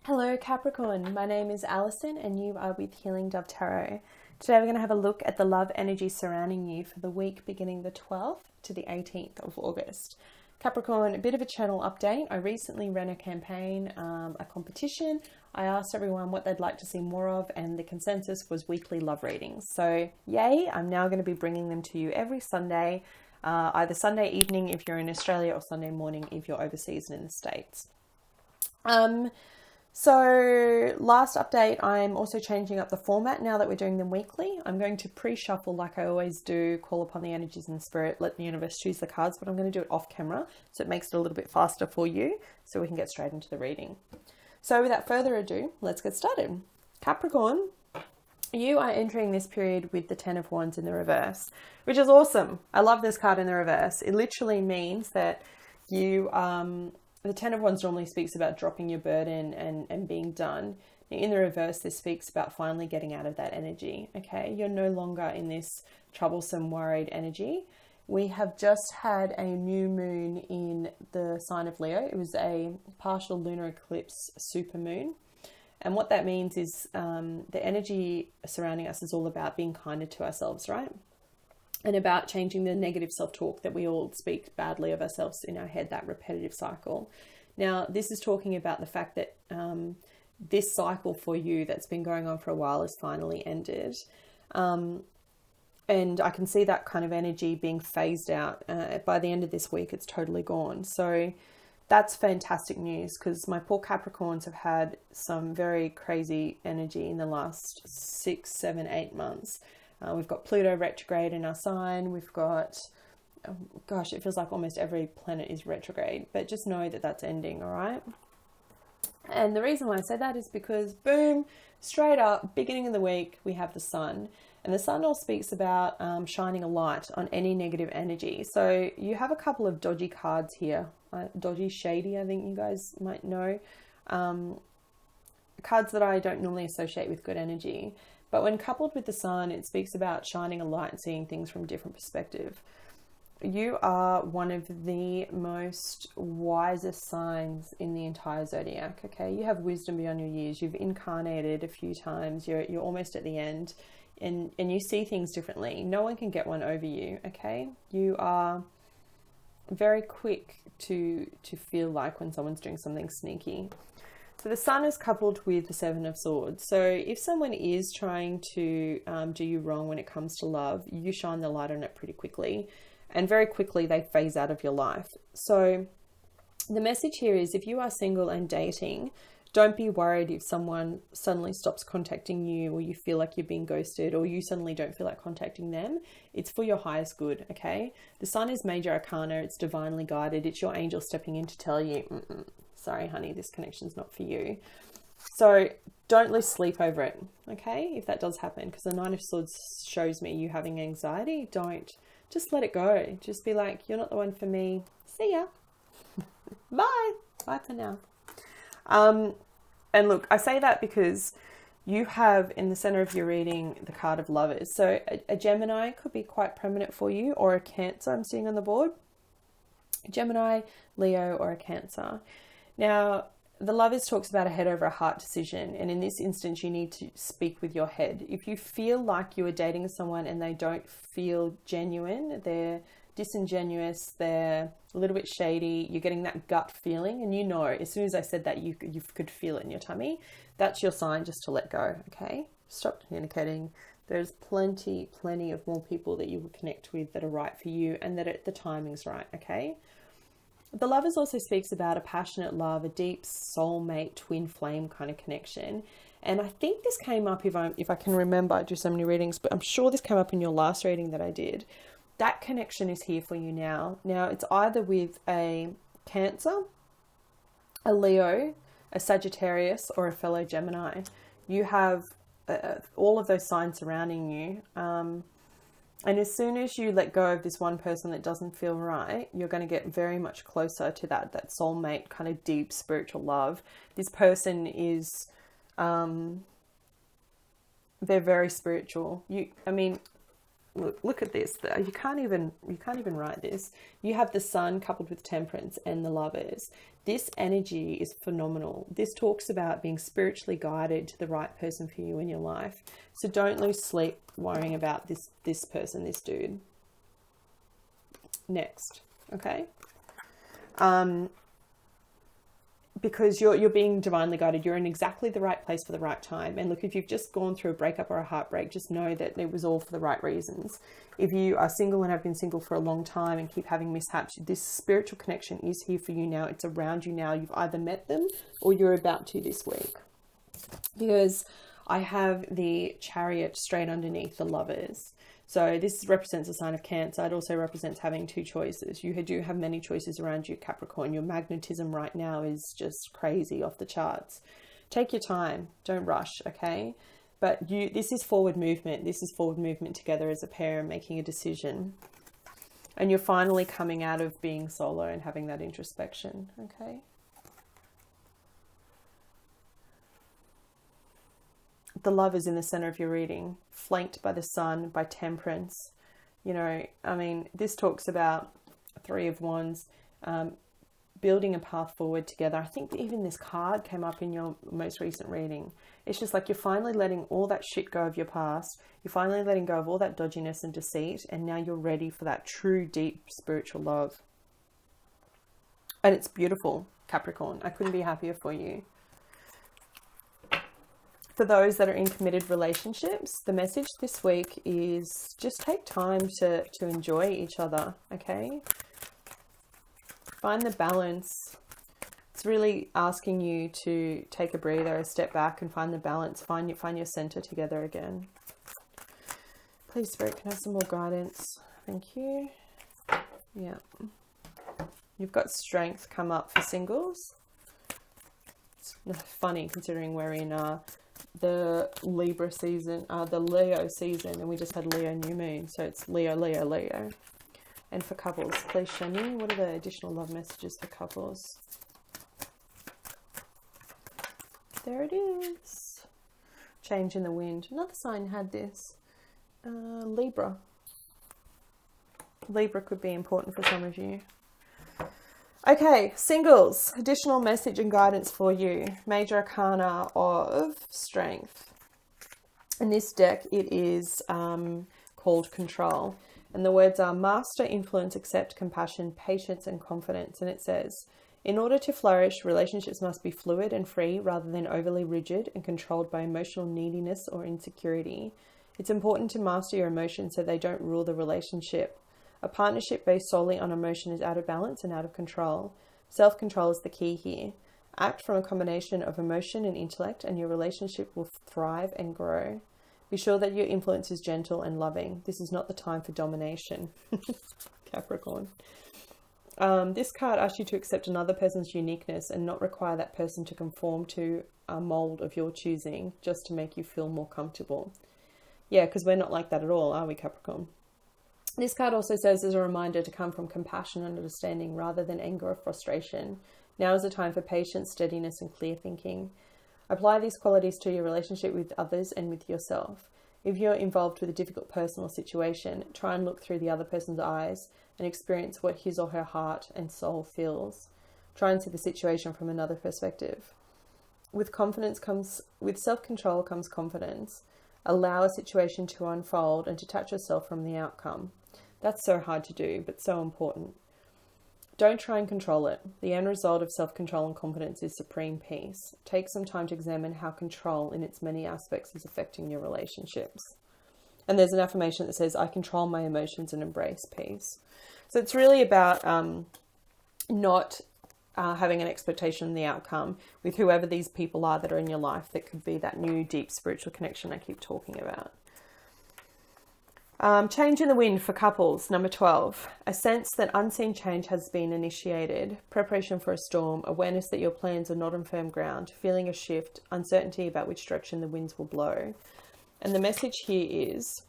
Hello Capricorn, my name is Alison and you are with Healing Dove Tarot. Today we're going to have a look at the love energy surrounding you for the week beginning the 12th to the 18th of August. Capricorn, a bit of a channel update. I recently ran a campaign, a competition. I asked everyone what they'd like to see more of and the consensus was weekly love readings. So yay, I'm now going to be bringing them to you every Sunday, either Sunday evening if you're in Australia or Sunday morning if you're overseas and in the States. So last update, I'm also changing up the format now that we're doing them weekly. I'm going to pre-shuffle like I always do, call upon the energies and spirit, let the universe choose the cards, but I'm going to do it off camera so it makes it a little bit faster for you so we can get straight into the reading. So without further ado, let's get started. Capricorn, you are entering this period with the Ten of Wands in the reverse, which is awesome. I love this card in the reverse. It literally means that you the Ten of Wands normally speaks about dropping your burden and being done. In the reverse, this speaks about finally getting out of that energy, okay? You're no longer in this troublesome, worried energy. We have just had a new moon in the sign of Leo. It was a partial lunar eclipse supermoon. And what that means is the energy surrounding us is all about being kinder to ourselves, right? And about changing the negative self-talk that we all speak badly of ourselves in our head, that repetitive cycle. Now, this is talking about the fact that this cycle for you that's been going on for a while has finally ended. And I can see that kind of energy being phased out. By the end of this week, it's totally gone. So that's fantastic news because my poor Capricorns have had some very crazy energy in the last 6, 7, 8 months. We've got Pluto retrograde in our sign. We've got, oh gosh, it feels like almost every planet is retrograde, but just know that that's ending, all right? And the reason why I say that is because, boom, straight up, beginning of the week, we have the sun. And the sun all speaks about shining a light on any negative energy. So you have a couple of dodgy cards here. Dodgy, shady, I think you guys might know. Cards that I don't normally associate with good energy. But when coupled with the sun, it speaks about shining a light and seeing things from a different perspective. You are one of the most wisest signs in the entire zodiac, okay? You have wisdom beyond your years. You've incarnated a few times. You're almost at the end and you see things differently. No one can get one over you, okay? You are very quick to feel like when someone's doing something sneaky. So the sun is coupled with the Seven of Swords. So if someone is trying to do you wrong when it comes to love, you shine the light on it pretty quickly. And very quickly they phase out of your life. So the message here is if you are single and dating, don't be worried if someone suddenly stops contacting you or you feel like you're being ghosted or you suddenly don't feel like contacting them. It's for your highest good, okay? The sun is major arcana. It's divinely guided. It's your angel stepping in to tell you, sorry, honey, this connection's not for you. So don't lose sleep over it, okay? If that does happen, because the Nine of Swords shows me you having anxiety. Don't. Just let it go. Just be like, you're not the one for me. See ya. Bye. Bye for now. And look, I say that because you have in the center of your reading the card of Lovers. So a Gemini could be quite prominent for you, or a Cancer I'm seeing on the board. Gemini, Leo, or a Cancer. Now, the Lovers talks about a head over a heart decision. And in this instance, you need to speak with your head. If you feel like you are dating someone and they don't feel genuine, they're disingenuous, they're a little bit shady, you're getting that gut feeling. And you know, as soon as I said that, you could feel it in your tummy. That's your sign just to let go, okay? Stop communicating. There's plenty of more people that you will connect with that are right for you and that the timing's right, okay? The Lovers also speaks about a passionate love, a deep soulmate, twin flame kind of connection. And I think this came up, if I can remember, I do so many readings, but I'm sure this came up in your last reading that I did. That connection is here for you now. Now, it's either with a Cancer, a Leo, a Sagittarius, or a fellow Gemini. You have all of those signs surrounding you. And as soon as you let go of this one person that doesn't feel right, you're going to get very much closer to that soulmate kind of deep spiritual love. This person is, they're very spiritual. look at this. You can't even write this. You have the Sun coupled with Temperance and the Lovers. This energy is phenomenal. This talks about being spiritually guided to the right person for you in your life. So don't lose sleep worrying about this person, this dude. Next, okay? Because you're being divinely guided. You're in exactly the right place for the right time. And look, if you've just gone through a breakup or a heartbreak, just know that it was all for the right reasons. If you are single and have been single for a long time and keep having mishaps, this spiritual connection is here for you now. It's around you now. You've either met them or you're about to this week. Because I have the Chariot straight underneath the Lovers. So this represents a sign of Cancer. It also represents having two choices. You do have many choices around you, Capricorn. Your magnetism right now is just crazy, off the charts. Take your time. Don't rush, okay? But this is forward movement. This is forward movement together as a pair and making a decision. And you're finally coming out of being solo and having that introspection, okay? The Lovers in the center of your reading, flanked by the Sun, by Temperance. You know, I mean, this talks about Three of Wands, building a path forward together. I think even this card came up in your most recent reading. It's just like you're finally letting all that shit go of your past. You're finally letting go of all that dodginess and deceit. And now you're ready for that true, deep spiritual love. And it's beautiful, Capricorn. I couldn't be happier for you. For those that are in committed relationships, the message this week is just take time to enjoy each other, okay? Find the balance. It's really asking you to take a breather, a step back and find the balance. Find your center together again. Please, Spirit, can I have some more guidance? Thank you. Yeah. You've got Strength come up for singles. It's funny considering we're in the Libra season, the Leo season, and we just had Leo new moon, so it's Leo, Leo, Leo. And for couples, please show me, what are the additional love messages for couples? There it is. Change in the wind. Another sign had this. Libra. Libra could be important for some of you. Okay, singles, additional message and guidance for you. Major Arcana of Strength. In this deck, it is called Control. And the words are Master, Influence, Accept, Compassion, Patience, and Confidence. And it says, in order to flourish, relationships must be fluid and free rather than overly rigid and controlled by emotional neediness or insecurity. It's important to master your emotions so they don't rule the relationship. A partnership based solely on emotion is out of balance and out of control. Self-control is the key here. Act from a combination of emotion and intellect, and your relationship will thrive and grow. Be sure that your influence is gentle and loving. This is not the time for domination. Capricorn. This card asks you to accept another person's uniqueness and not require that person to conform to a mold of your choosing just to make you feel more comfortable. Yeah, because we're not like that at all, are we, Capricorn? This card also says as a reminder to come from compassion and understanding rather than anger or frustration. Now is the time for patience, steadiness, and clear thinking. Apply these qualities to your relationship with others and with yourself. If you're involved with a difficult personal situation, try and look through the other person's eyes and experience what his or her heart and soul feels. Try and see the situation from another perspective. With self-control comes confidence. Allow a situation to unfold and detach yourself from the outcome. That's so hard to do, but so important. Don't try and control it. The end result of self-control and confidence is supreme peace. Take some time to examine how control in its many aspects is affecting your relationships. And there's an affirmation that says, I control my emotions and embrace peace. So it's really about not having an expectation of the outcome with whoever these people are that are in your life that could be that new deep spiritual connection I keep talking about. Change in the wind for couples, number 12. A sense that unseen change has been initiated. Preparation for a storm. Awareness that your plans are not on firm ground. Feeling a shift. Uncertainty about which direction the winds will blow. And the message here is,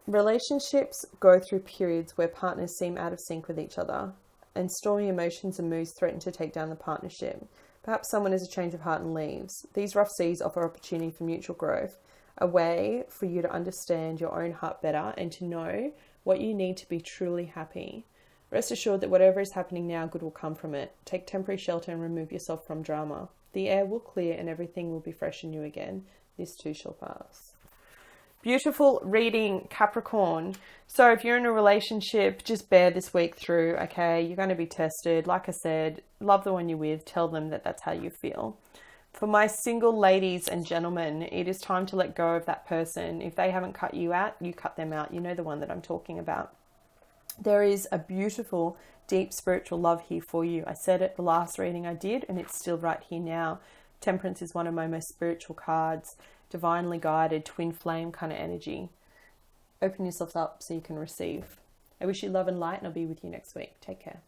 relationships go through periods where partners seem out of sync with each other, and stormy emotions and moods threaten to take down the partnership. Perhaps someone has a change of heart and leaves. These rough seas offer opportunity for mutual growth. a way for you to understand your own heart better and to know what you need to be truly happy. Rest assured that whatever is happening now, good will come from it. Take temporary shelter and remove yourself from drama. The air will clear and everything will be fresh and new again. This too shall pass. Beautiful reading, Capricorn. So if you're in a relationship, just bear this week through, okay? You're going to be tested. Like I said, love the one you're with. Tell them that that's how you feel. For my single ladies and gentlemen, it is time to let go of that person. If they haven't cut you out, you cut them out. You know the one that I'm talking about. There is a beautiful, deep spiritual love here for you. I said it the last reading I did, and it's still right here now. Temperance is one of my most spiritual cards. Divinely guided, twin flame kind of energy. Open yourself up so you can receive. I wish you love and light, and I'll be with you next week. Take care.